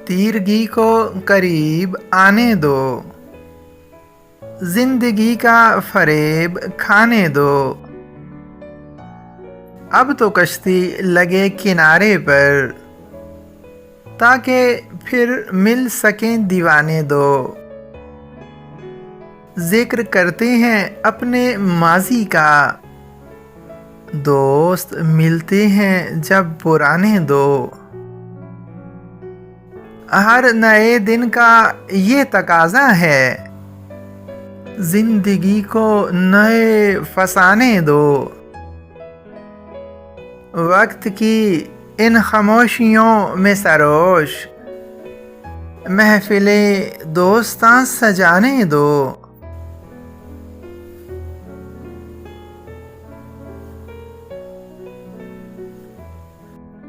تیرگی کو قریب آنے دو، زندگی کا فریب کھانے دو۔ اب تو کشتی لگے کنارے پر، تاکہ پھر مل سکیں دیوانے دو۔ ذکر کرتے ہیں اپنے ماضی کا، دوست ملتے ہیں جب پرانے دو۔ ہر نئے دن کا یہ تقاضا ہے، زندگی کو نئے فسانے دو۔ وقت کی ان خاموشیوں میں سروش، محفلیں دوستاں سجانے دو۔